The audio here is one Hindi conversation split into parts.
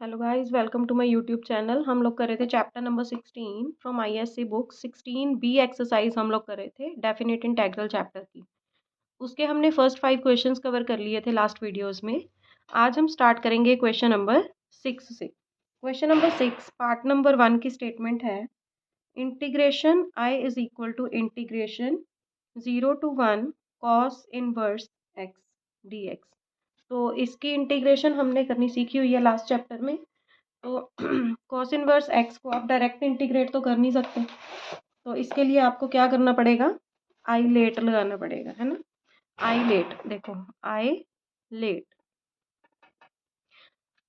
Hello guys, welcome to my YouTube channel. हम लोग कर रहे थे chapter number 16 from ISC book. 16 B exercise हम लोग कर रहे थे डेफिनेट इंटेग्रल चैप्टर की। उसके हमने फर्स्ट 5 क्वेश्चंस कवर कर लिए थे लास्ट वीडियोस में। आज हम स्टार्ट करेंगे क्वेश्चन नंबर 6 से। क्वेश्चन नंबर 6 पार्ट नंबर 1 की स्टेटमेंट है, integration I is equal to integration 0 to 1 cos inverse x d x. तो इसकी इंटीग्रेशन हमने करनी सीखी हुई है लास्ट चैप्टर में। तो कॉस इनवर्स एक्स को आप डायरेक्ट इंटीग्रेट तो कर नहीं सकते, तो इसके लिए आपको क्या करना पड़ेगा, आई लेट लगाना पड़ेगा, है ना। आई लेट, देखो आई लेट।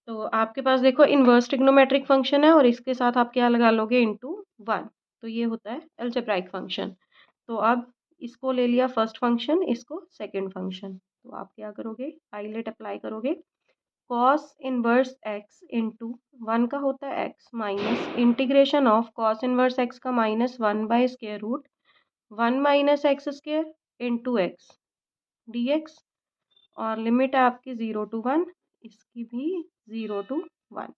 तो आपके पास देखो इनवर्स ट्रिग्नोमेट्रिक फंक्शन है और इसके साथ आप क्या लगा लोगे, इनटू 1। तो ये होता है अलजेब्राइक फंक्शन। तो अब इसको ले लिया फर्स्ट फंक्शन, इसको सेकंड फंक्शन। तो आप क्या करोगे, आई लेट अप्लाई करोगे। कॉस इनवर्स एक्स इंटू 1 का होता है x minus integration of cos inverse x का -1/√1 -x² into x d x. और लिमिट है आपकी 0 to 1, इसकी भी 0 to 1।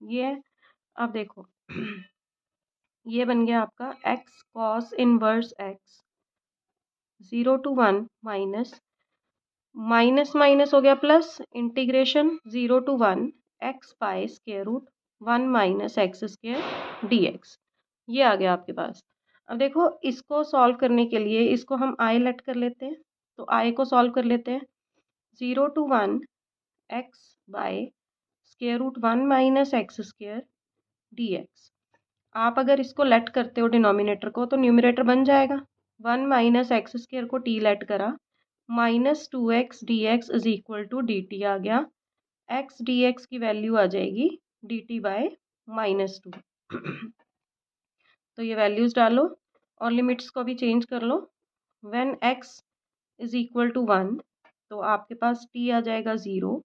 ये है। अब देखो ये बन गया आपका x cos inverse x 0 to 1 minus minus minus हो गया plus integration 0 to 1 x/√1 -x² dx। ये आ गया आपके पास। अब देखो इसको सॉल्व करने के लिए इसको हम आई लेट कर लेते हैं। तो आई को सॉल्व कर लेते हैं। 0 to 1 x/√1 -x² dx। आप अगर इसको लेट करते हो डिनोमिनेटर को, तो न्यूमरेटर बन जाएगा। 1 -x² को टी लेट करा, -2x dx is equal to d t आ गया। x dx की वैल्यू आ जाएगी dt/-2। तो ये वैल्यूज डालो और लिमिट्स को भी चेंज कर लो। When x is equal to 1 तो आपके पास t आ जाएगा 0।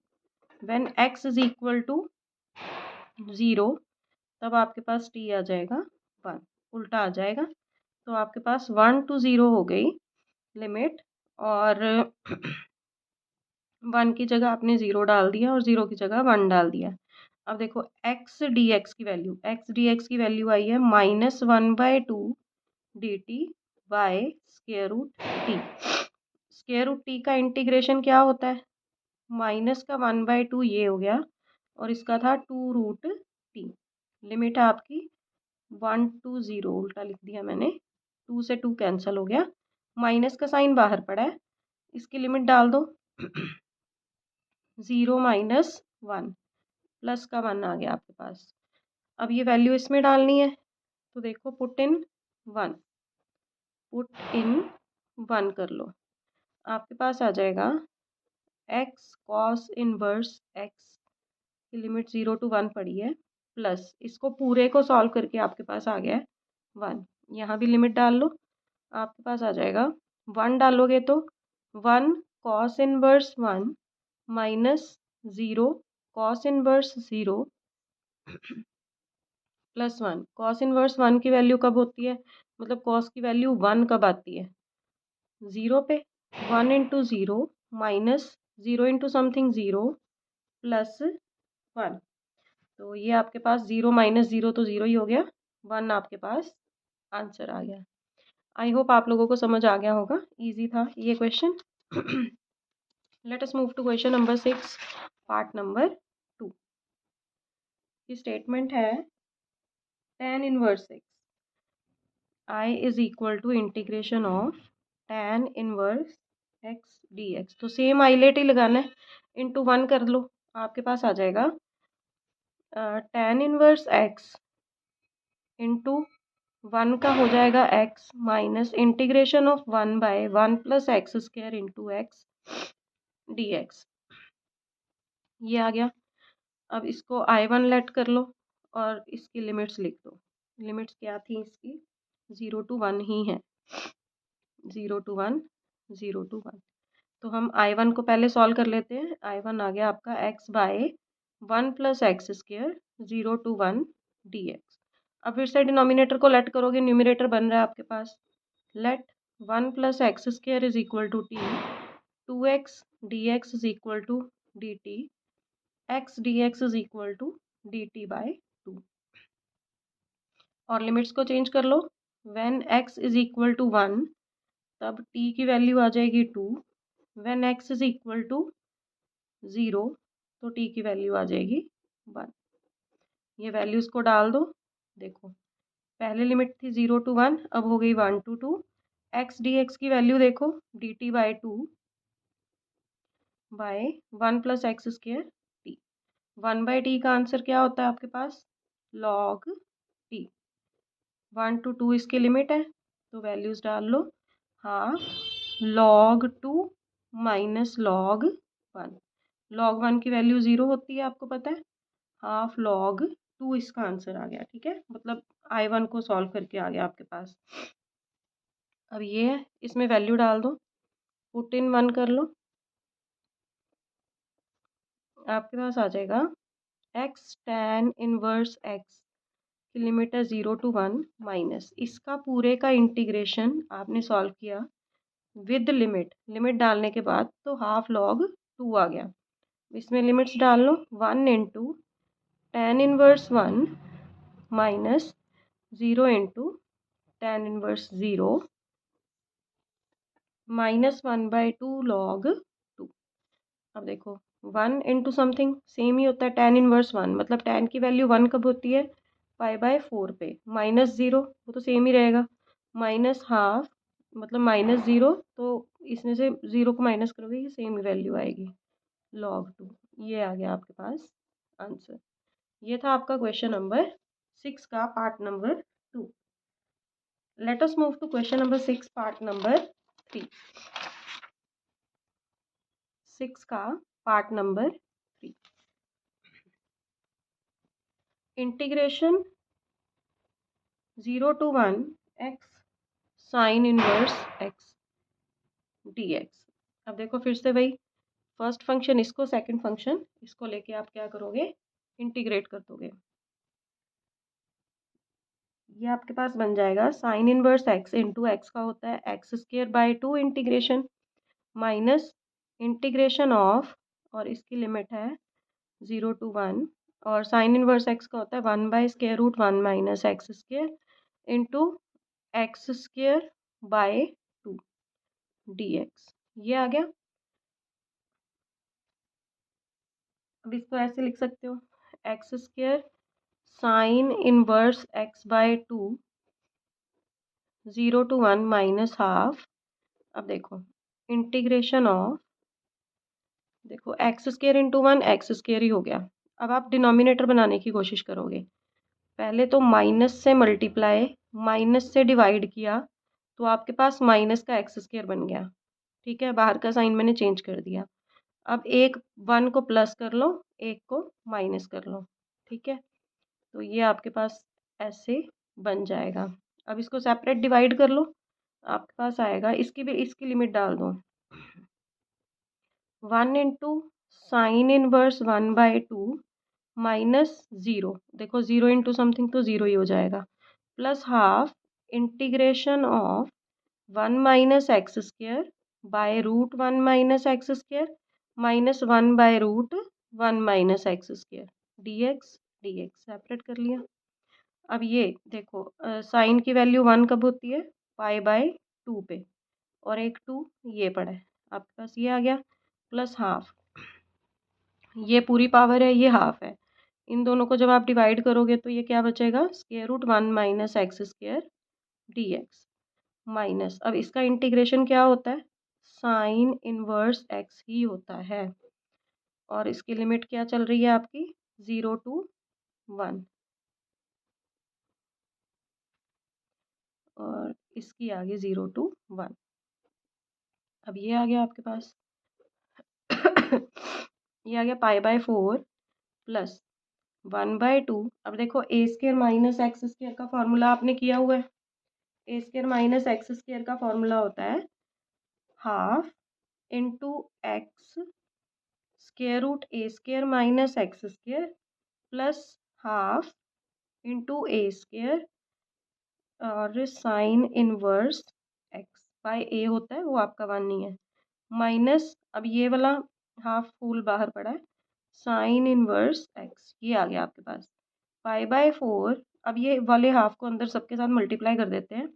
When x is equal to 0 तब आपके पास t आ जाएगा 1, उल्टा आ जाएगा। तो आपके पास 1 to 0 हो गई लिमिट, और 1 की जगह आपने 0 डाल दिया और 0 की जगह 1 डाल दिया। अब देखो x dx की वैल्यू आई है -1/2 dt बाय √t। √t का इंटीग्रेशन क्या होता है, माइनस का 1/2 ये हो गया और इसका था 2√t। लिमिट है आपकी 1 to 0, उल्टा लिख दिया मैंने, 2 से 2 कैंसिल हो गया, माइनस का साइन बाहर पड़ा है, इसकी लिमिट डाल दो। 0 - 1 प्लस का 1 आ गया आपके पास। अब ये वैल्यू इसमें डालनी है, तो देखो पुट इन 1 कर लो। आपके पास आ जाएगा x cos इनवर्स x की लिमिट 0 to 1 पड़ी है, प्लस इसको पूरे को सॉल्व करके आपके पास आ गया है 1। यहाँ भी लिमिट डाल लो, आपके पास आ जाएगा 1 डालोगे तो 1 cos inverse 1 minus 0 cos inverse 0 plus 1। Cos inverse 1 की वैल्यू कब होती है, मतलब कॉस की वैल्यू 1 कब आती है, 0 पे। 1 into 0 minus 0 into something 0 plus 1। तो ये आपके पास 0 - 0 तो 0 ही हो गया, 1 आपके पास आंसर आ गया। आई होप आप लोगों को समझ आ गया होगा, इजी था ये question. Let us move to question number 6 part number 2 की स्टेटमेंट है, tan inverse x I is equal to integration of tan inverse x dx। तो सेम आइलेट ही लगाना है, इंटू 1 कर लो, आपके पास आ जाएगा tan इनवर्स x इंटू 1 का हो जाएगा x minus integration of 1/1 + x² into x dx। ये आ गया। अब इसको I1 लेट कर लो और इसकी लिमिट्स लिख दो। लिमिट्स क्या थी इसकी, 0 to 1 ही है, 0 to 1 0 to 1। तो हम I1 को पहले सॉल्व कर लेते हैं। I1 आ गया आपका x/1 + x² 0 to 1 dx। अब फिर से डिनोमिनेटर को लेट करोगे, न्यूमरेटर बन रहा है आपके पास। Let 1 + x² is equal to t, 2x dx is equal to dt, x dx is equal to dt by 2। और लिमिट्स को चेंज कर लो। When x is equal to 1 तब t की वैल्यू आ जाएगी 2। When x is equal to 0 तो t की वैल्यू आ जाएगी 1। ये वैल्यूज़ को डाल दो। देखो पहले लिमिट थी 0 टू 1, अब हो गई 1 टू 2। x dx की वैल्यू देखो dt by 2 by 1 plus x square t. 1 by t का आंसर क्या होता है आपके पास? Log T. 1 टू 2 इसकी लिमिट है तो वैल्यूज़ डाल लो। Half log 2 minus log 1। Log 1 की वैल्यू 0 होती है, आपको पता है। हाफ लॉग 2 इसका आंसर आ गया। ठीक है, मतलब I1 को सॉल्व करके आ गया आपके पास। अब ये है, इसमें वैल्यू डाल दो, पुट इन 1 कर लो। आपके पास आ जाएगा x tan इनवर्स x की लिमिट है 0 टू 1 माइनस इसका पूरे का इंटीग्रेशन आपने सॉल्व किया विद लिमिट। लिमिट डालने के बाद तो हाफ लॉग 2 आ गया। इसमें लिमिट्स डाल लो। 1 into tan inverse 1 minus 0 into tan inverse 0 minus 1 by 2 log 2। अब देखो 1 इंटू समथिंग सेम ही होता है tan इनवर्स 1, मतलब tan की वैल्यू 1 कब होती है? पाई बाय 4 पे। माइनस 0 वो तो सेम ही रहेगा। माइनस हाफ मतलब माइनस 0, तो इसमें से 0 को माइनस करोगे ये सेम ही वैल्यू आएगी लॉग 2। ये आ गया आपके पास आंसर। ये था आपका क्वेश्चन नंबर 6 का part number 2। Let us move to question number 6 part number 3। 6 का part number 3। Integration 0 to 1 x sine inverse x dx। अब देखो फिर से भाई, फर्स्ट फंक्शन इसको, सेकंड फंक्शन इसको लेके आप क्या करोगे? इंटीग्रेट कर दोगे। ये आपके पास बन जाएगा sign inverse x into x का होता है x square by 2 integration minus integration of, और इसकी लिमिट है 0 टू 1, और साइन इनवर्स एक्स का होता है 1 by square root 1 minus x square into x square by 2 dx। ये आ गया। अब इसको ऐसे लिख सकते हो, x square sine inverse x by 2 0 to 1 minus half. अब देखो इंटीग्रेशन ऑफ, देखो x square into 1 x square ही हो गया। अब आप डिनोमिनेटर बनाने की कोशिश करोगे। पहले तो माइनस से मल्टीप्लाई, माइनस से डिवाइड किया तो आपके पास माइनस का एक्स स्क्र बन गया। ठीक है, बाहर का साइन मैंने चेंज कर दिया। अब एक 1 को प्लस कर लो, एक को माइनस कर लो। ठीक है, तो ये आपके पास ऐसे बन जाएगा। अब इसको सेपरेट डिवाइड कर लो, आपके पास आएगा, इसकी लिमिट डाल दो। 1 into sine inverse 1 by 2 minus 0, देखो 0 इंटू समथिंग तो 0 ही हो जाएगा, plus half integration of 1 minus x square by root 1 minus x square minus 1 by root 1 minus x square dx dx separate कर लिया। अब ये देखो साइन की वैल्यू 1 कब होती है? पाई बाय 2 पे, और एक 2 ये पड़ा है आपके पास, ये आ गया प्लस हाफ, ये पूरी पावर है, ये हाफ है। इन दोनों को जब आप डिवाइड करोगे तो ये क्या बचेगा? Square root 1 minus x square dx minus, अब इसका इंटीग्रेशन क्या होता है? साइन इनवर्स एक्स ही होता है। और इसकी लिमिट क्या चल रही है आपकी? 0 टू 1, और इसकी आ गई 0 टू 1। अब ये आ गया आपके पास ये आ गया पाई बाय 4 प्लस 1 बाय 2। अब देखो a square minus x square का फॉर्मूला आपने किया हुआ है। A square minus x square का फॉर्मूला होता है half into x square root a square minus x square plus half into a square और sine inverse x by a होता है, वो आपका 1 नहीं है, माइनस, अब ये वाला हाफ फूल बाहर पड़ा है, साइन इनवर्स एक्स, ये आ गया आपके पास π/4। अब ये वाले हाफ को अंदर सबके साथ मल्टीप्लाई कर देते हैं।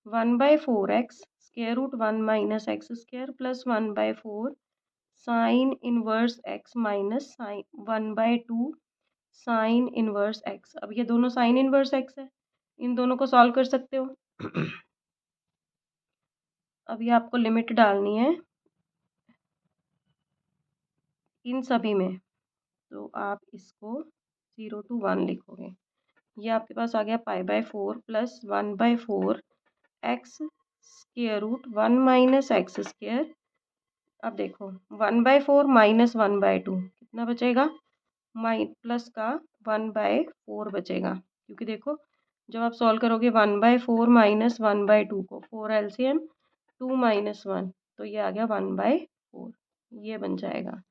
1/4x square root 1 minus x square plus 1/4 sine inverse x minus sine 1/2 sine inverse x. अब ये दोनों साइन इनवर्स एक्स है, इन दोनों को सॉल्व कर सकते हो। अब ये आपको लिमिट डालनी है इन सभी में, तो आप इसको 0 to 1 लिखोगे। ये आपके पास आ गया π/4 plus 1/4 x square root 1 minus x square. अब देखो 1/4 माइनस 1/2 कितना बचेगा, प्लस का 1/4 बचेगा, क्योंकि देखो जब आप सॉल्व करोगे 1/4 माइनस 1/2 को 4 LCM 2 माइनस 1, तो ये आ गया 1/4, ये बन जाएगा।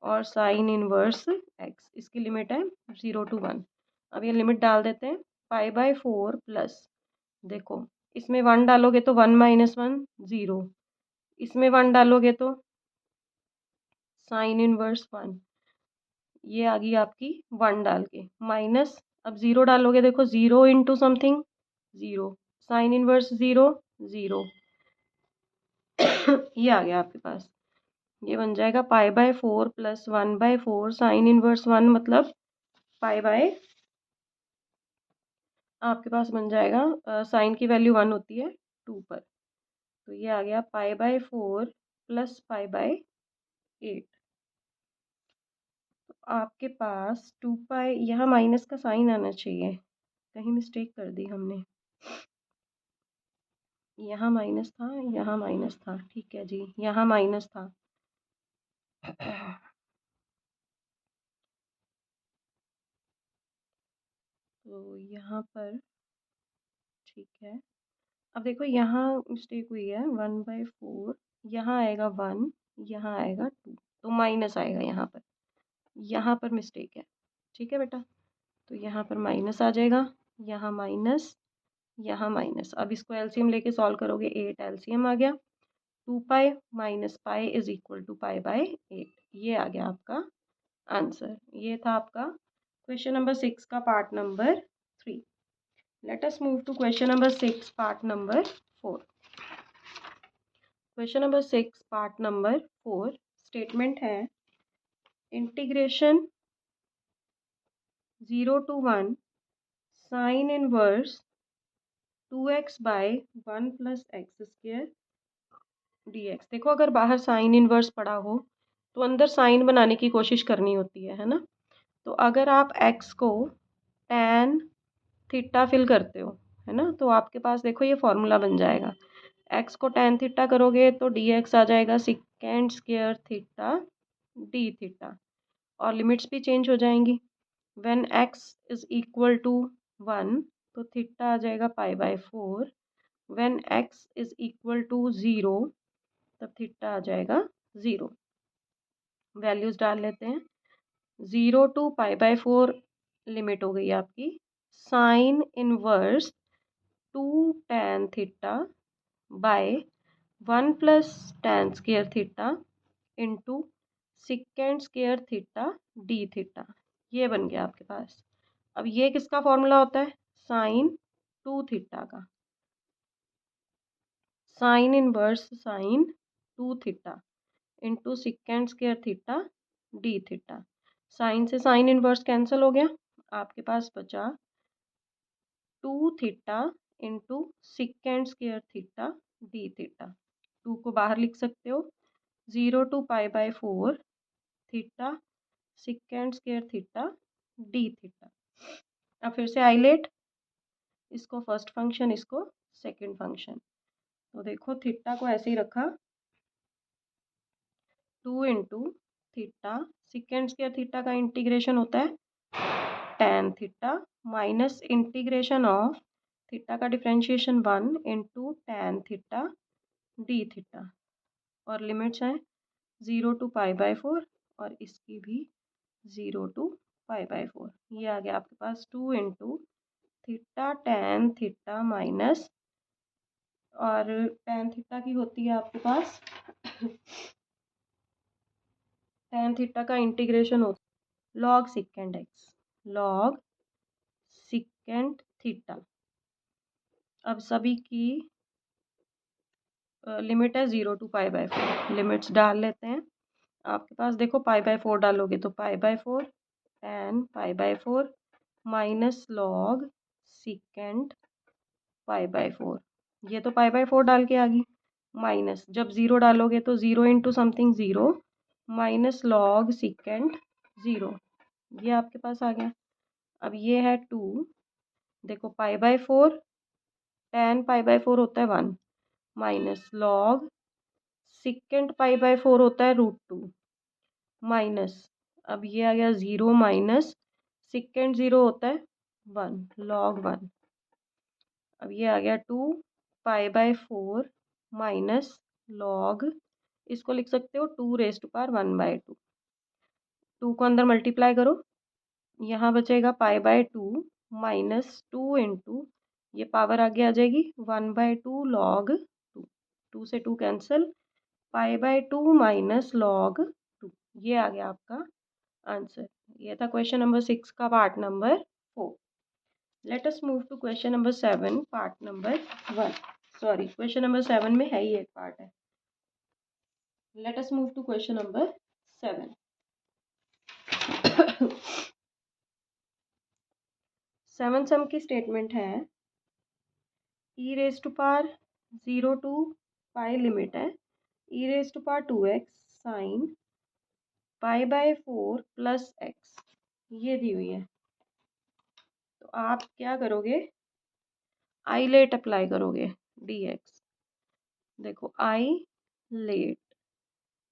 और साइन इनवर्स एक्स, इसकी लिमिट है 0 to 1। अब ये लिमिट डाल देते हैं। π/4 प्लस, देखो इसमें 1 डालोगे तो 1 माइनस 1 0, इसमें 1 डालोगे तो साइन इनवर्स 1, ये आ गई आपकी 1 डाल के माइनस। अब 0 डालोगे, देखो 0 इंटू समथिंग 0, साइन इनवर्स 0 0, ये आ गया आपके पास। ये बन जाएगा π/4 प्लस 1/4 साइन इनवर्स 1, मतलब π/, आपके पास बन जाएगा साइन की वैल्यू 1 होती है 2 पर, तो ये आ गया π/4 प्लस π/8। तो आपके पास 2π, यहाँ माइनस का साइन आना चाहिए, कहीं मिस्टेक कर दी हमने, यहाँ माइनस था, यहाँ माइनस था, ठीक है जी, यहाँ माइनस था। तो यहाँ पर ठीक है। अब देखो यहाँ मिस्टेक हुई है, 1/4 यहाँ आएगा 1, यहाँ आएगा 2, तो माइनस आएगा यहाँ पर मिस्टेक है, ठीक है बेटा। तो यहाँ पर माइनस आ जाएगा, यहाँ माइनस, यहाँ माइनस। अब इसको एलसीएम लेके सॉल्व करोगे, 8 एलसीएम आ गया, 2π minus pi is equal to π/8, ये आ गया आपका आंसर। ये था आपका क्वेश्चन नंबर 6 का part number 3। Let us move to question number 6 part number 4। Question number 6 part number 4 statement है, integration 0 to 1 sine inverse 2x/1 plus x square dx। देखो अगर बाहर साइन इनवर्स पड़ा हो तो अंदर साइन बनाने की कोशिश करनी होती है ना। तो अगर आप x को tan थीटा फिल करते हो, है ना, तो आपके पास देखो ये फॉर्मूला बन जाएगा। x को tan थीटा करोगे तो dx आ जाएगा second square theta d theta, और लिमिट्स भी चेंज हो जाएंगी। When x is equal to 1 तो थीटा आ जाएगा π/4, when x is equal to 0 तब थीटा आ जाएगा 0। वैल्यूज डाल लेते हैं, 0 to π/4 लिमिट हो गई आपकी sine inverse 2 tan theta by 1 plus tan square theta into second square theta d theta, ये बन गया आपके पास। अब ये किसका फॉर्मूला होता है, साइन 2 थीटा का, sine inverse sine 2 theta into second square theta d theta. Sine से साइन इनवर्स कैंसिल हो गया, आपके पास बचा 2 theta into second square theta d theta. 2 को बाहर लिख सकते हो, 0 to π/4 theta second square theta d theta. अब फिर से आइलेट, इसको फर्स्ट फंक्शन, इसको सेकंड फंक्शन। तो देखो थीटा को ऐसे ही रखा, 2 into theta second square theta का इंटीग्रेशन होता है tan theta minus integration of theta का differentiation 1 into tan theta d theta, और लिमिट्स हैं 0 to π/4 और इसकी भी 0 to π/4। ये आ गया आपके पास 2 into theta tan theta minus, और tan थीटा की होती है आपके पास tan थीटा का इंटीग्रेशन होता log secant x, log secant theta. अब सभी की लिमिट है 0 to π/4, लिमिट्स डाल लेते हैं। आपके पास देखो π/4 डालोगे तो π/4 tan π/4 माइनस लॉग secant π/4, ये तो π/4 डाल के आ गई, माइनस जब 0 डालोगे तो 0 into something 0 minus log secant 0, ये आपके पास आ गया। अब ये है 2, देखो π/4 tan π/4 होता है 1 माइनस लॉग secant π/4 होता है √2 माइनस, अब ये आ गया 0 माइनस secant 0 होता है 1 log 1। अब ये आ गया 2 π/4 माइनस लॉग, इसको लिख सकते हो 2⁻1/2, 2 को अंदर मल्टीप्लाई करो, यहाँ बचेगा π/2 माइनस 2 इंटू, ये पावर आगे आ जाएगी 1/2 log 2, 2 से 2 कैंसिल, π/2 माइनस log 2, ये आ गया आपका आंसर। ये था क्वेश्चन नंबर 6 का part number 4। Let us move to question number 7 part number 1, sorry question number 7 में है ही एक पार्ट है। Let us move to question number 7। 7 sum की स्टेटमेंट है e⁻0 to π लिमिट है e⁻2x sin π/4 प्लस x, ये दी हुई है। तो आप क्या करोगे, आई लेट अप्लाई करोगे dx, देखो आई लेट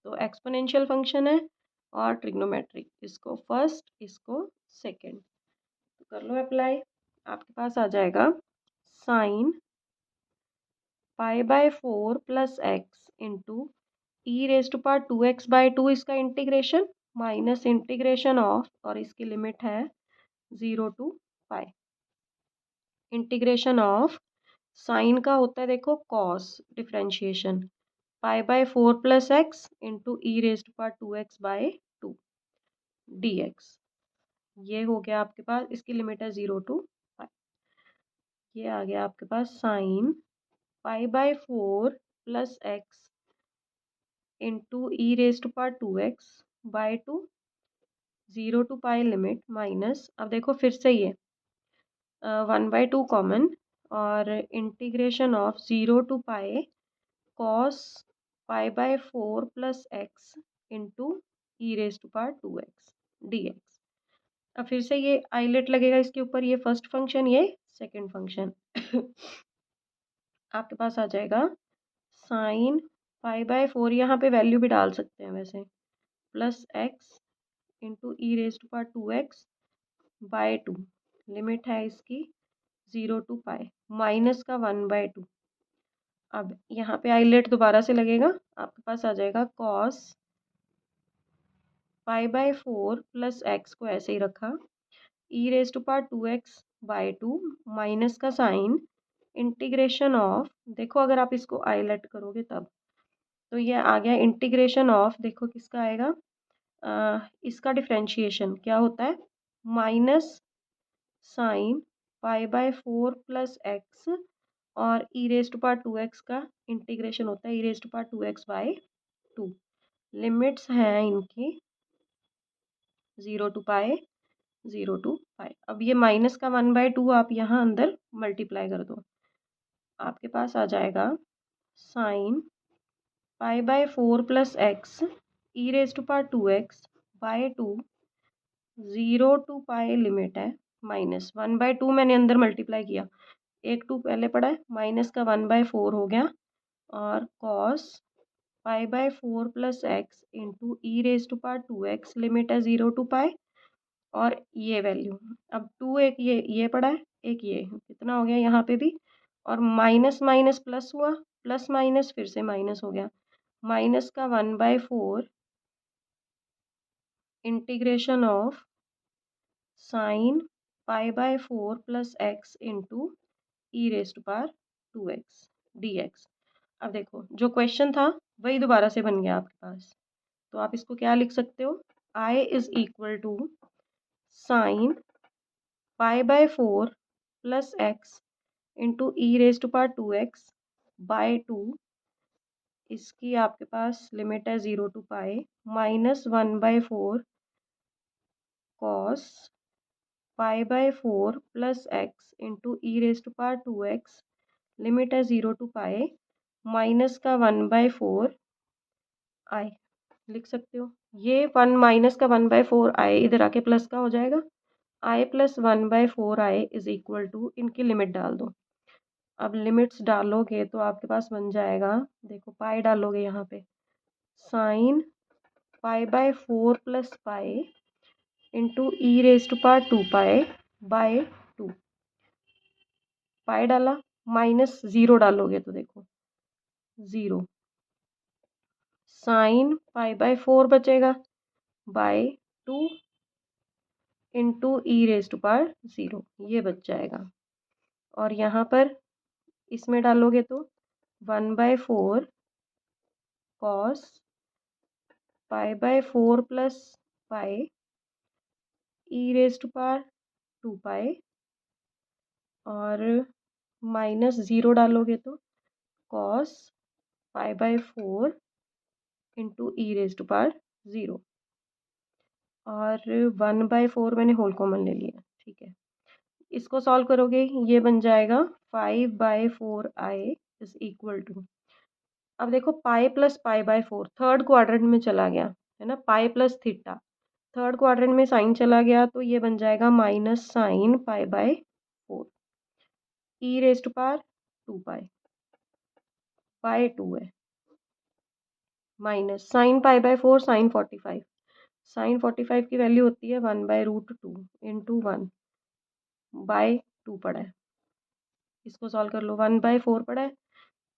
तो एक्सपोनेंशियल फंक्शन है और ट्रिग्नोमेट्रिक, इसको फर्स्ट इसको सेकंड, तो कर लो अप्लाई। आपके पास आ जाएगा sine π/4 plus x into e⁻2x/2, इसका इंटीग्रेशन माइनस इंटीग्रेशन ऑफ, और इसकी लिमिट है 0 to π, इंटीग्रेशन ऑफ साइन का होता है देखो cos differentiation π/4 plus x into e⁻2x/2 dx, ये हो गया आपके पास, इसकी लिमिट है 0 to π। ये आ गया आपके पास sine π/4 plus x into e⁻2x/2 0 to π limit minus, अब देखो फिर से ये 1/2 कॉमन और integration of 0 to π cos π/4 plus x into e⁻2x dx। अब फिर से ये आइलेट लगेगा इसके ऊपर, ये फर्स्ट फंक्शन ये सेकंड फंक्शन आपके पास आ जाएगा साइन π/4, यहाँ पे वैल्यू भी डाल सकते हैं वैसे, plus x into e⁻2x/2, limit है इसकी 0 to π माइनस का 1/2। अब यहाँ पे आइलेट दोबारा से लगेगा, आपके पास आ जाएगा कॉस π/4 प्लस एक्स को ऐसे ही रखा e⁻2x/2 माइनस का साइन इंटीग्रेशन ऑफ, देखो अगर आप इसको आइलेट करोगे तब तो ये आ गया इंटीग्रेशन ऑफ, देखो किसका आएगा, इसका डिफ्रेंशिएशन क्या होता है माइनस साइन π/4 प्लस एक्स और e⁻2x का इंटीग्रेशन होता है e⁻2x/2, लिमिट्स हैं इनकी 0 to π 0 to π। अब ये माइनस का 1/2 आप यहाँ अंदर मल्टीप्लाई कर दो, आपके पास आ जाएगा sine π/4 plus x e⁻2x/2 0 to π limit है माइनस 1/2, मैंने अंदर मल्टीप्लाई किया, एक 2 पहले पड़ा है, माइनस का 1/4 हो गया, और cos π/4 plus x into e⁻2x, limit है 0 to π, और ये वैल्यू अब 2, एक ये पड़ा है, एक ये, कितना हो गया यहाँ पे भी, और माइनस माइनस प्लस हुआ, प्लस माइनस फिर से माइनस हो गया, माइनस का 1/4 integration of sine π/4 plus x into e⁻2x dx। अब देखो जो क्वेश्चन था वही दोबारा से बन गया आपके पास, तो आप इसको क्या लिख सकते हो, I is equal to sine pi by 4 plus x into e raise to power 2x by 2, इसकी आपके पास लिमिट है 0 to pi, -1/4 cos pi by 4 plus x into e raise to power 2x, limit है 0 टू पाई, माइनस का 1/4 आई लिख सकते हो। ये 1 माइनस का 1/4 आई इधर आके प्लस का हो जाएगा, I plus 1/4 I is equal to, इनकी लिमिट डाल दो। अब लिमिट्स डालोगे तो आपके पास बन जाएगा, देखो पाई डालोगे यहाँ पे, sine pi by 4 plus pi into e raise to power 2 pi by 2, pi डाला, माइनस 0 डालोगे तो देखो 0, साइन पाई बाय 4 बचेगा by 2 into e raise to power 0, ये बच जाएगा। और यहाँ पर इसमें डालोगे तो 1/4 cos pi by 4 plus pi e raise to power 2 pi, और माइनस 0 डालोगे तो cos pi by 4 into e raise to power 0, और 1/4 मैंने होल कॉमन ले लिया, ठीक है। इसको सॉल्व करोगे ये बन जाएगा 5/4 आई इज इक्वल टू, अब देखो pi plus pi by 4 third quadrant में चला गया है ना, pi plus theta third quadrant में साइन चला गया, तो ये बन जाएगा minus sine pi by 4 e raise to power 2 pi by 2 है, minus sine pi by 4 sine 45, sine 45 की वैल्यू होती है 1/√2 इंटू 1 बाय 2 पड़ा है, इसको सॉल्व कर लो, 1/4 पड़ा है,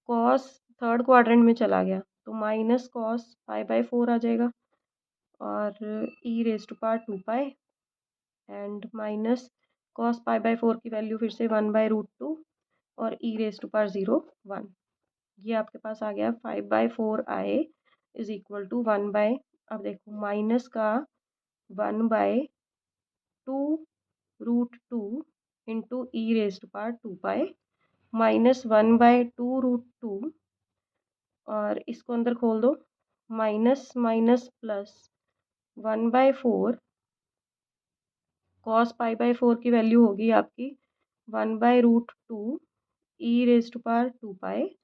कॉस थर्ड क्वाड्रेंट में चला गया तो माइनस कॉस पाई बाय 4 आ जाएगा, और e raise to power 2 pi and minus cos pi by 4 की वैल्यू फिर से 1/√2 और ई रेज टू पावर 0 1, ये आपके पास आ गया 5/4 I is equal to 1 by, अब देखो माइनस का 1/2√2 इंटू e raise to power 2 pi minus 1/2√2, और इसको अंदर खोल दो, minus minus plus 1/4 cos pi by 4 की वैल्यू होगी आपकी 1/√2 e raise to power 2 pi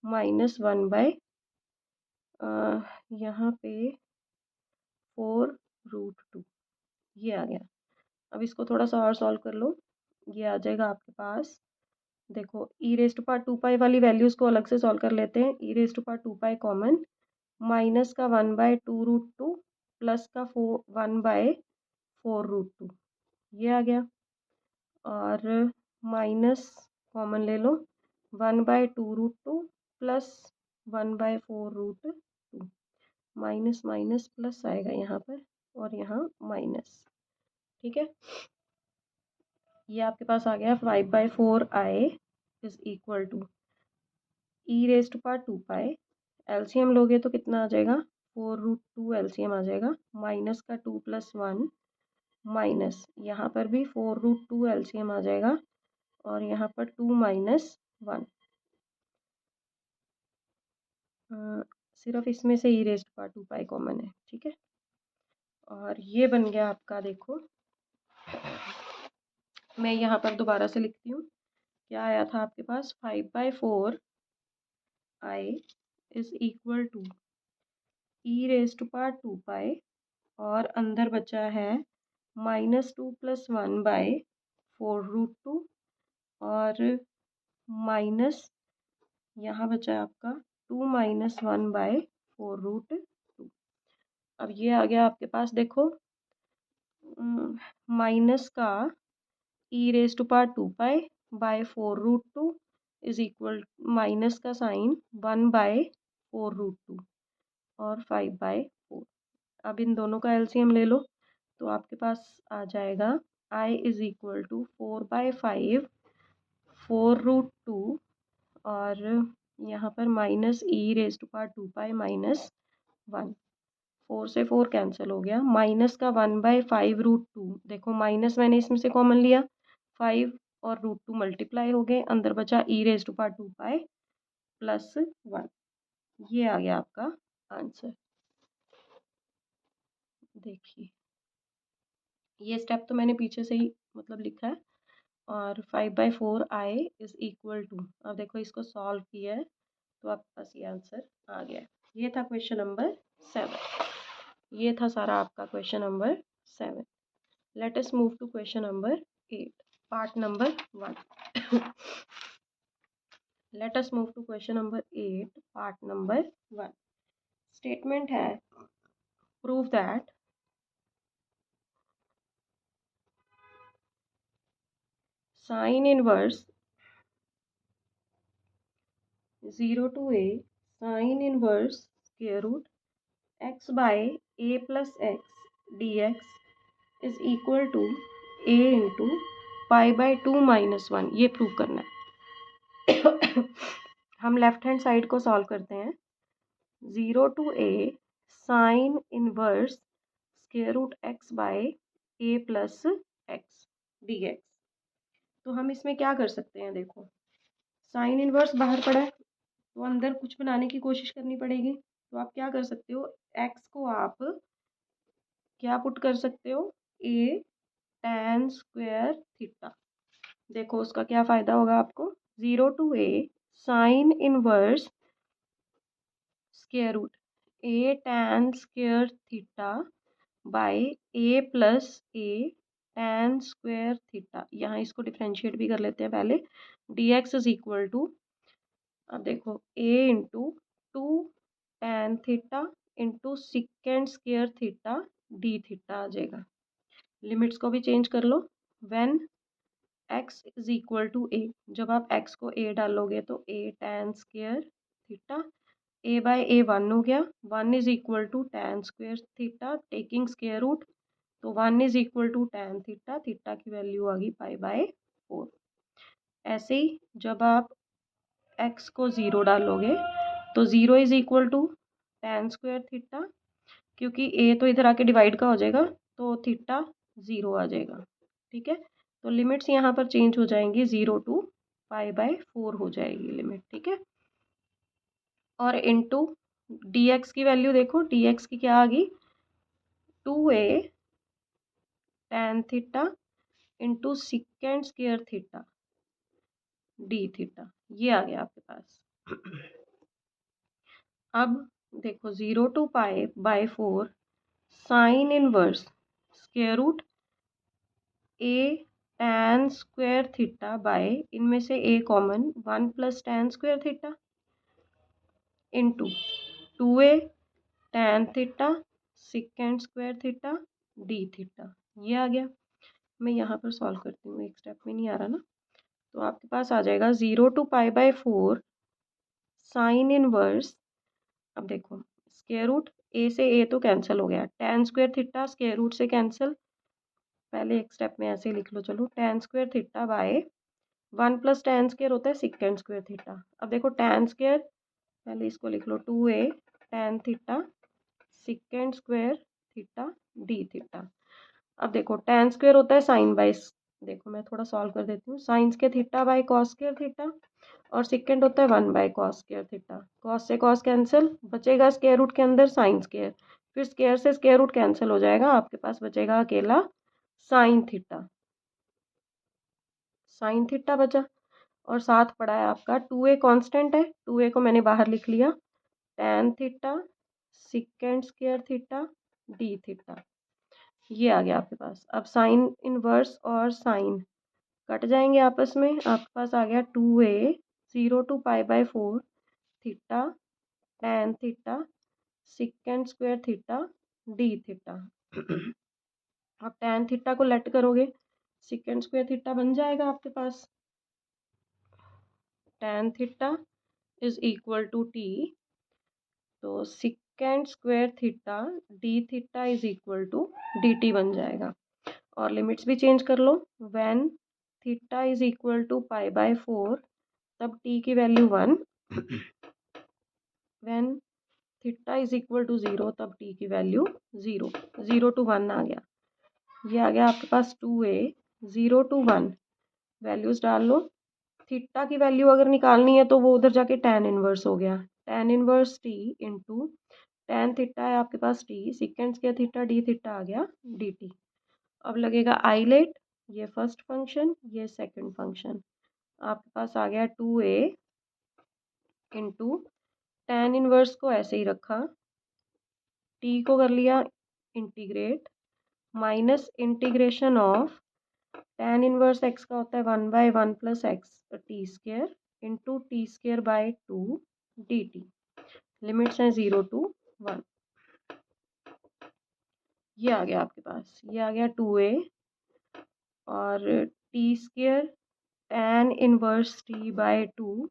minus 1 by यहाँ पे 4√2, ये आ गया। अब इसको थोड़ा सा और सॉल्व कर लो, ये आ जाएगा आपके पास, देखो e raise to power 2 pi वाली वैल्यूज़ को अलग से सॉल्व कर लेते हैं, e raise to power 2 pi common, minus का 1/2√2 प्लस का 1/4√2, ये आ गया, और माइनस कॉमन ले लो 1/2√2 प्लस 1/4√2, माइनस माइनस प्लस आएगा यहाँ पर और यहाँ माइनस, ठीक है। ये आपके पास आ गया 5/4 I is equal to e raise to power 2 pi, LCM लोगे तो कितना आ जाएगा 4√2 एलसीएम आ जाएगा, माइनस का 2 + 1 माइनस यहाँ पर भी 4√2 एलसीएम आ जाएगा, और यहाँ पर 2 - 1, सिर्फ इसमें से e raise to power 2 pi common है, ठीक है। और ये बन गया आपका, देखो मैं यहाँ पर दोबारा से लिखती हूँ, क्या आया था आपके पास 5/4 I is equal to e raise to power 2 pi, और अंदर बचा है -2 + 1/4√2, और माइनस यहाँ बचा है आपका 2 - 1/4√2। अब ये आ गया आपके पास, देखो माइनस का e raise to power 2 pi by 4√2 is equal, minus का साइन 1/4√2 और 5/4, अब इन दोनों का एलसीएम ले लो तो आपके पास आ जाएगा आई इज इक्वल टू 4/5 4√2, और यहाँ पर minus e raise to power 2 pi -1, 4 से 4 कैंसिल हो गया, माइनस का 1/5√2। देखो माइनस मैंने इसमें से कॉमन लिया, 5 और √2 मल्टीप्लाई हो गए, अंदर बचा e⁻² प्लस 1। ये आ गया आपका आंसर। देखिए ये स्टेप तो मैंने पीछे से ही मतलब लिखा है। और 5/4 i इज इक्वल टू, अब देखो इसको सॉल्व किया है तो आपके पास ये आंसर आ गया है। ये था क्वेश्चन नंबर 7। ये था सारा आपका question number 7। Let us move to question number 8, part number 1। Let us move to question number 8, part number 1। Statement है, prove that sine inverse 0 to a sin inverse square root x by a plus x dx is equal to a into pi/2 minus 1। ये प्रूव करना है। हम लेफ्ट हैंड साइड को सॉल्व करते हैं। 0 to a sine inverse square root x by a plus x dx। तो हम इसमें क्या कर सकते हैं, देखो साइन इनवर्स बाहर पड़ा है तो अंदर कुछ बनाने की कोशिश करनी पड़ेगी। तो आप क्या कर सकते हो, x को आप क्या पुट कर सकते हो, a tan स्क्वायर थीटा। देखो उसका क्या फ़ायदा होगा आपको, 0 to a sine inverse square root a tan square theta by a plus a tan square theta. यहाँ इसको डिफ्रेंशिएट भी कर लेते हैं पहले। dx इज इक्वल टू, अब देखो a into 2 tan theta into second square theta d theta आ जाएगा। लिमिट्स को भी चेंज कर लो। When x is equal to a, जब आप x को a डालोगे तो a tan square theta, a by a 1 हो गया, 1 is equal to tan square theta taking square root, तो 1 is equal to tan theta, theta की वैल्यू आ गई pi/4। ऐसे ही जब आप x को 0 डालोगे तो 0 is equal to tan square theta, क्योंकि a तो इधर आके डिवाइड का हो जाएगा तो थीटा 0 आ जाएगा। ठीक है, तो लिमिट्स यहाँ पर चेंज हो जाएंगी, 0 to pi/4 हो जाएगी लिमिट। ठीक है, और इनटू dx की वैल्यू देखो, dx की क्या आ गई, 2a tan theta into second square theta d theta. ये आ गया आपके पास। अब देखो 0 to pi/4 sine inverse square root a tan square theta by, इनमें से a common, 1 plus tan square theta into 2a tan theta secant square theta d theta. ये आ गया। मैं यहाँ पर सॉल्व करती हूँ, एक स्टेप में नहीं आ रहा ना। तो आपके पास आ जाएगा 0 to pi/4 साइन इनवर्स, अब देखो स्क्वायर रूट a से a तो कैंसिल हो गया, tan square theta square root से कैंसिल, पहले एक स्टेप में ऐसे ही लिख लो। चलो tan square theta bye 1 plus tan square होता है सिकेंड स्क्वायर थीटा। अब देखो tan स्क्वायर, पहले इसको लिख लो 2a tan theta secant square theta d theta. अब देखो tan स्क्वायर होता है साइन बाय, देखो मैं थोड़ा सॉल्व कर देती हूँ, साइन के theta by cos square theta, और सेकेंड होता है 1 by cos square theta. Cos से कॉस कैंसिल, बचेगा स्क्वायर रूट के अंदर साइन स्क्वायर, फिर स्क्वायर से स्क्वायर रूट कैंसिल हो जाएगा, आपके पास बचेगा अकेला साइन थीटा। साइन थीटा बचा, और साथ पड़ा है आपका 2a कांस्टेंट है, 2a को मैंने बाहर लिख लिया, tan theta secant square theta d theta. ये आ गया आपके पास। अब साइन इनवर्स और साइन कट जाएंगे आपस में, आपके पास आ गया 2a 0 to pi/4 theta tan theta secant square theta d theta. अब tan थीटा को लेट करोगे, सिकेंड स्क्वायर थीटा बन जाएगा आपके पास, tan theta is equal to t, तो secant square theta d theta is equal to dt बन जाएगा। और लिमिट्स भी चेंज कर लो, when theta is equal to pi/4 तब t की value 1, when theta is equal to 0 तब टी की वैल्यू 0, 0 to 1 आ गया। ये आ गया आपके पास 2a 0 to 1, वैल्यूज डाल लो। थीटा की वैल्यू अगर निकालनी है तो वो उधर जाके tan इनवर्स हो गया, tan inverse t into tan theta है आपके पास t, secant square theta d theta आ गया डी टी। अब लगेगा आइलेट, ये फर्स्ट फंक्शन ये सेकंड फंक्शन, आपके पास आ गया 2a इंटू tan इनवर्स को ऐसे ही रखा, टी को कर लिया integrate, minus integration of tan inverse x का होता है 1/1 plus x T square into t square by 2 D T. Limits हैं 0 to 1। ये आ गया आपके पास, ये आ गया 2a और t square tan inverse t by 2,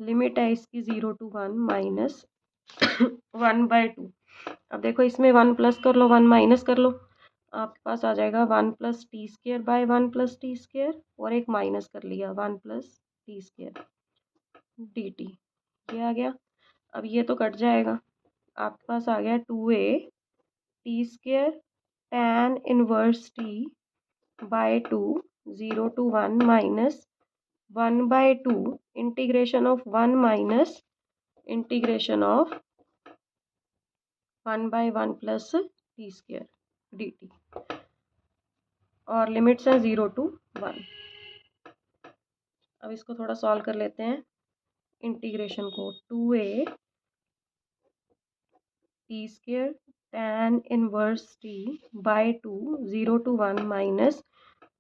limit है इसकी 0 to 1 माइनस 1/2। अब देखो इसमें 1 प्लस कर लो 1 माइनस कर लो, आपके पास आ जाएगा 1 plus t square by 1 plus t square, और एक माइनस कर लिया 1 plus t square d T. ये आ गया। अब ये तो कट जाएगा, आपके पास आ गया 2a t square tan inverse t by 2 0 to 1 minus 1/2 integration of 1 minus integration of 1/1 plus t square d t, और लिमिट्स हैं 0 to 1। अब इसको थोड़ा सॉल्व कर लेते हैं इंटीग्रेशन को, 2a t square tan inverse t by 2 0 to 1 minus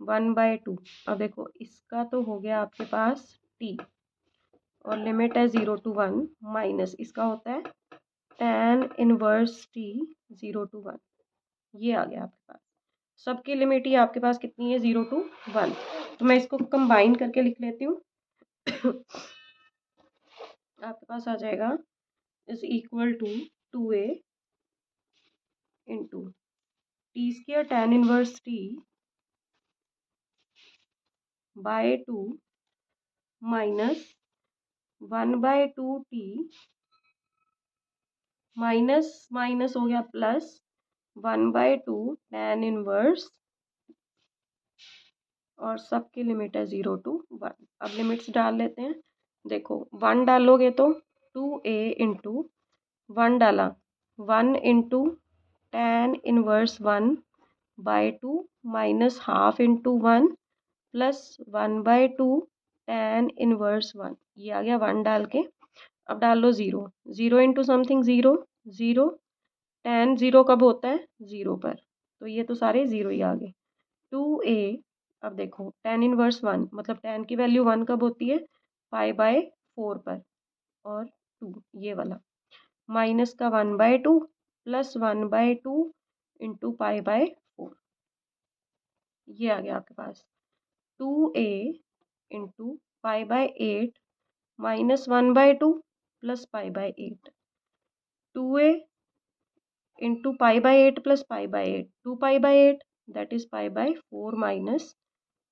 1/2। अब देखो इसका तो हो गया आपके पास t, और लिमिट है 0 to 1 माइनस इसका होता है tan इनवर्स t 0 to 1। ये आ गया आपके पास, सबकी लिमिट ही आपके पास कितनी है 0 to 1। तो मैं इसको कंबाइन करके लिख लेती हूँ आपके पास आ जाएगा is equal to 2a into t square tan inverse t by 2 minus 1/2 t minus minus हो गया प्लस 1/2 tan इनवर्स, और सबकी लिमिट है 0 to 1। अब लिमिट्स डाल लेते हैं, देखो 1 डालोगे तो 2a इंटू 1 डाला 1 into tan inverse 1/2 minus half into 1 plus 1/2 tan inverse 1, ये आ गया 1 डाल के। अब डाल लो 0, 0 इंटू समथिंग 0 0, tan 0 कब होता है 0 पर, तो ये तो सारे 0 ही आ गए। 2a, अब देखो tan इनवर्स 1 मतलब tan की वैल्यू 1 कब होती है 5/4 पर, और 2 ये वाला माइनस का 1/2 प्लस 1/2 इंटू π/4, ये आ गया आपके पास 2a into π/8 minus 1/2 plus π/8, 2a into π/8 plus π/8 2π/8 that is π/4 minus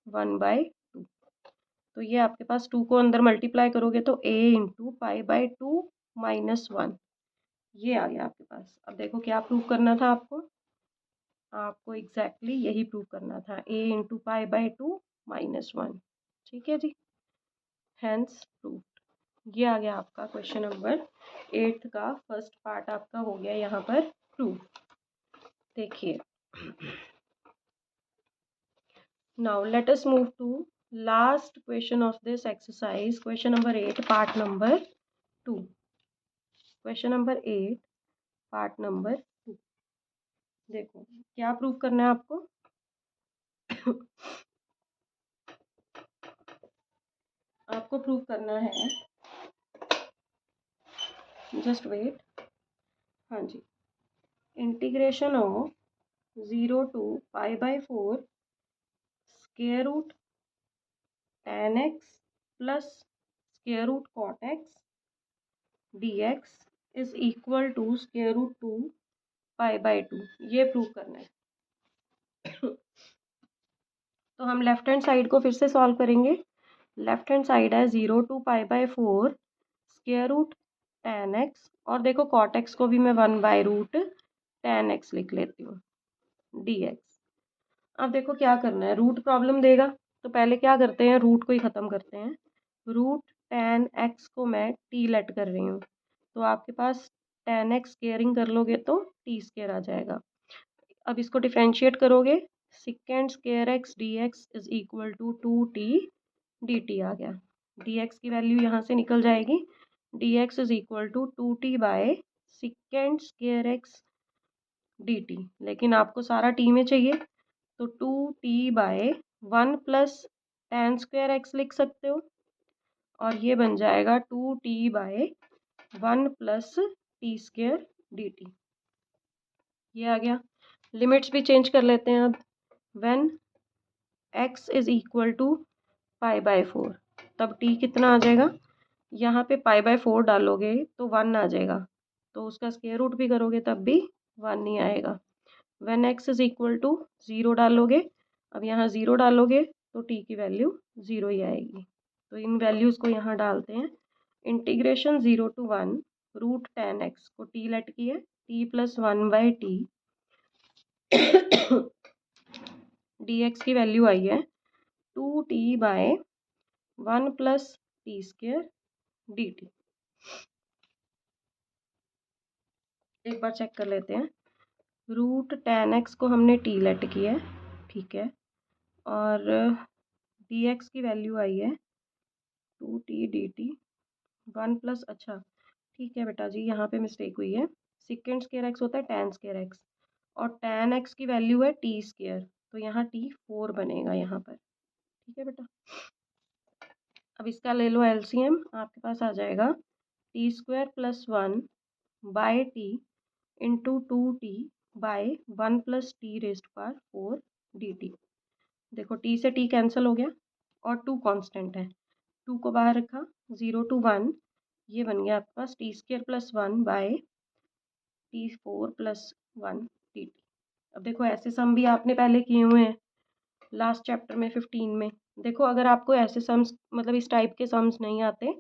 1/2। तो ये आपके पास 2 को अंदर मल्टीप्लाई करोगे तो a इंटू π/2 माइनस 1, ये आ गया आपके पास। अब देखो क्या प्रूव करना था आपको एग्जैक्टली यही प्रूव करना था, a इंटू π/2 माइनस 1। ठीक है जी, हैंस प्रूव। ये आ गया आपका क्वेश्चन नंबर 8 का फर्स्ट पार्ट आपका हो गया यहाँ पर प्रूव। देखिए now let us move to last question of this exercise, question number 8 part number 2। Question number 8 part number 2, देखो क्या प्रूव करना है आपको आपको प्रूव करना है, जस्ट वेट, हाँ जी, integration of 0 to π/4 square root tan x plus square root cot x dx is equal to square root 2 π/2, ये प्रूव करना है तो हम लेफ्ट हैंड साइड को फिर से सॉल्व करेंगे। लेफ्ट हैंड साइड है 0 to π/4 square root tan x, और देखो cot x को भी मैं 1/√tan x लिख लेती हूँ dx। अब देखो क्या करना है, रूट प्रॉब्लम देगा तो पहले क्या करते हैं, रूट को ही ख़त्म करते हैं। रूट tan x को मैं t लेट कर रही हूँ, तो आपके पास tan x स्केयरिंग कर लोगे तो t स्केयर आ जाएगा। अब इसको डिफ्रेंशिएट करोगे, secant square x dx is equal to 2t dt आ गया। dx की वैल्यू यहाँ से निकल जाएगी, dx is equal to 2t by secant square x dt, लेकिन आपको सारा t में चाहिए तो 2t by 1 plus tan square x लिख सकते हो, और ये बन जाएगा 2t by 1 plus t square dt। ये आ गया। लिमिट्स भी चेंज कर लेते हैं अब। When x is equal to π/4, तब t कितना आ जाएगा, यहाँ पे π/4 डालोगे तो 1 आ जाएगा, तो उसका स्क्वायर रूट भी करोगे तब भी 1 नहीं आएगा। When x is equal to 0 डालोगे, अब यहाँ 0 डालोगे तो t की वैल्यू 0 ही आएगी। तो इन वैल्यूज़ को यहाँ डालते हैं। Integration 0 to 1 root tan x को t लेट की है, t प्लस 1/t dx की वैल्यू आई है 2t by 1 plus t square dt। एक बार चेक कर लेते हैं। रूट tan x को हमने t लेट किया है, ठीक है, और dx की वैल्यू आई है 2t dt 1 प्लस, अच्छा ठीक है बेटा जी, यहाँ पे मिस्टेक हुई है। सिकेंड स्क्वायर x होता है tan स्क्वायर x, और tan x की वैल्यू है t स्क्वायर, तो यहाँ t 4 बनेगा यहाँ पर, ठीक है बेटा। अब इसका ले लो एलसीएम, आपके पास आ जाएगा t square plus 1 by t into 2t by 1 plus t raise power 4 dt। देखो t से t कैंसिल हो गया और 2 कांस्टेंट है, 2 को बाहर रखा, 0 to 1, ये बन गया आपके पास t square plus 1 by t 4 plus 1 dt। अब देखो ऐसे सम भी आपने पहले किए हुए हैं लास्ट चैप्टर में 15 में। देखो अगर आपको ऐसे सम्स मतलब इस टाइप के सम्स नहीं आते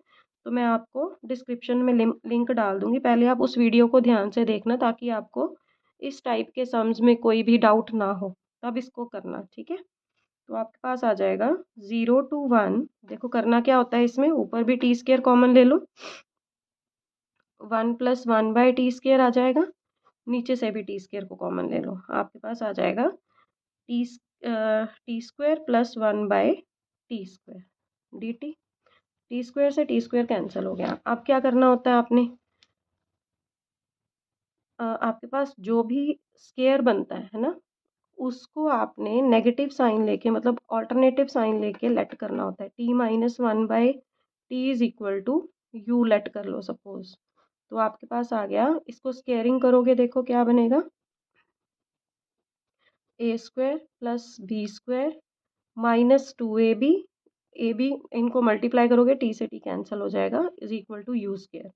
तो मैं आपको डिस्क्रिप्शन में लिंक डाल दूंगी, पहले आप उस वीडियो को ध्यान से देखना ताकि आपको इस टाइप के सम्स में कोई भी डाउट ना हो, तब इसको करना, ठीक है। तो आपके पास आ जाएगा 0 to 1, देखो करना क्या होता है इसमें, ऊपर भी टी स्क्वेयर कॉमन ले लो, 1 प्लस 1/t स्क्वेयर आ जाएगा, नीचे से भी टी स्क्वेयर को कॉमन ले लो, आपके पास आ जाएगा T square plus 1/t square dt। T square से टी स्क्वेयर कैंसिल हो गया। अब क्या करना होता है आपने, आपके पास जो भी स्क्वेयर बनता है ना, उसको आपने नेगेटिव साइन लेके मतलब ऑल्टरनेटिव साइन लेके लेट करना होता है। t-1/t is equal to u let कर लो सपोज, तो आपके पास आ गया, इसको स्क्वेयरिंग करोगे देखो क्या बनेगा, a square plus B square minus 2ab, A B इनको मल्टीप्लाई करोगे टी से टी कैंसिल हो जाएगा, is equal to U square.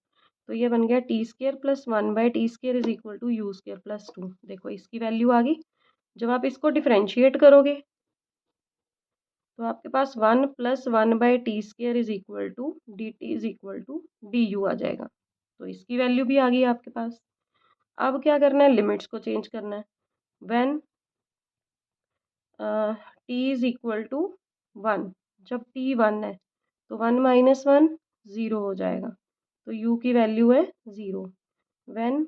तो ये बन गया T square plus 1/t square is equal to U square plus 2। देखो इसकी वैल्यू आ गई। जब आप इसको डिफ्रेंशिएट करोगे तो आपके पास 1 plus 1/t square is equal to d t is equal to d u आ जाएगा। तो इसकी वैल्यू भी आ गई आपके पास। अब क्या करना है, लिमिट्स को चेंज करना है। When T is equal to 1, जब t 1 है तो 1 माइनस 1 0 हो जाएगा, तो u की वैल्यू है 0। When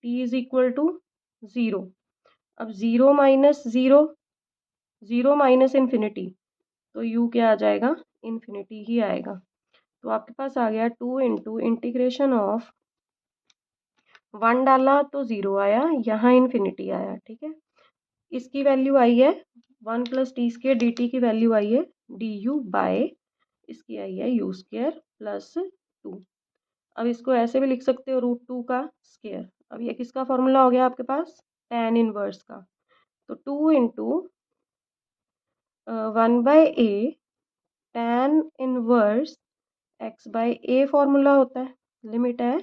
t is equal to 0, अब 0 माइनस 0, 0 माइनस इन्फिनिटी, तो u क्या आ जाएगा, इन्फिनिटी ही आएगा। तो आपके पास आ गया 2 इंटू इंटीग्रेशन ऑफ 1 डाला तो 0 आया, यहाँ इन्फिनिटी आया, ठीक है। इसकी वैल्यू आई है 1 plus t square D T की वैल्यू आई है डी यू बाय, इसकी आई है यू स्क्वेयर प्लस 2। अब इसको ऐसे भी लिख सकते हो √2 का स्क्वेयर। अब ये किसका फॉर्मूला हो गया आपके पास, tan इनवर्स का। तो 2 into 1/a tan inverse x/a formula होता है, लिमिट है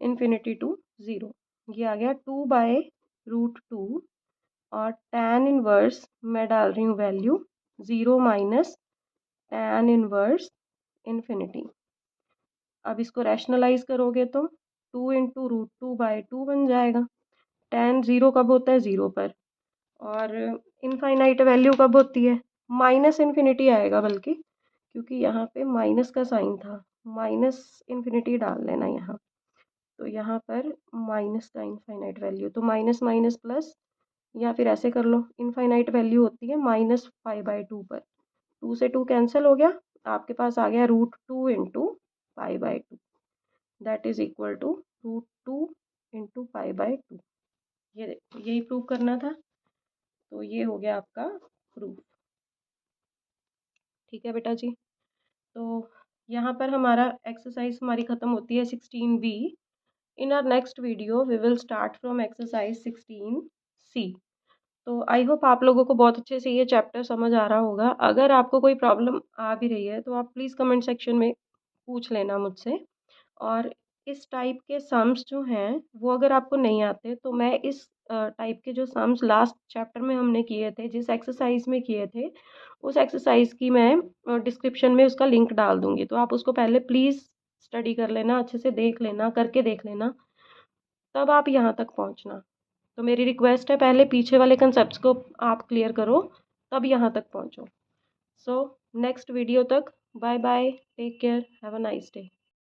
इन्फिनिटी टू 0। ये आ गया 2/√2, और tan इनवर्स मैं डाल रही हूँ value 0 minus tan inverse infinity. अब इसको रैशनलाइज करोगे तो 2 इंटू रूट 2/2 बन जाएगा। tan 0 कब होता है? 0 पर। और इनफाइनाइट वैल्यू कब होती है? माइनस इन्फिनिटी आएगा बल्कि, क्योंकि यहाँ पे माइनस का साइन था, माइनस इन्फिनिटी डाल लेना यहाँ। तो यहाँ पर माइनस का इनफाइनाइट वैल्यू, तो माइनस माइनस प्लस, या फिर ऐसे कर लो, इनफाइनाइट वैल्यू होती है -π/2 पर। 2 से 2 कैंसिल हो गया, आपके पास आ गया √2 into π/2, that is equal to √2 into π/2। ये यही प्रूव करना था, तो ये हो गया आपका प्रूफ। ठीक है बेटा जी। तो यहाँ पर हमारा एक्सरसाइज हमारी ख़त्म होती है 16B। In our next video we will start from exercise 16C। तो आई होप आप लोगों को बहुत अच्छे से ये चैप्टर समझ आ रहा होगा। अगर आपको कोई प्रॉब्लम आ भी रही है तो आप प्लीज़ कमेंट सेक्शन में पूछ लेना मुझसे। और इस टाइप के सम्स जो हैं वो अगर आपको नहीं आते तो मैं इस टाइप के जो सम्स लास्ट चैप्टर में हमने किए थे, जिस एक्सरसाइज में किए थे, उस एक्सरसाइज की मैं डिस्क्रिप्शन में उसका लिंक डाल दूँगी। तो आप उसको पहले प्लीज़ स्टडी कर लेना, अच्छे से देख लेना, करके देख लेना, तब आप यहाँ तक पहुँचना। तो मेरी रिक्वेस्ट है, पहले पीछे वाले कंसेप्ट्स को आप क्लियर करो, तब यहाँ तक पहुँचो। सो नेक्स्ट वीडियो तक bye bye, take care, have a nice day.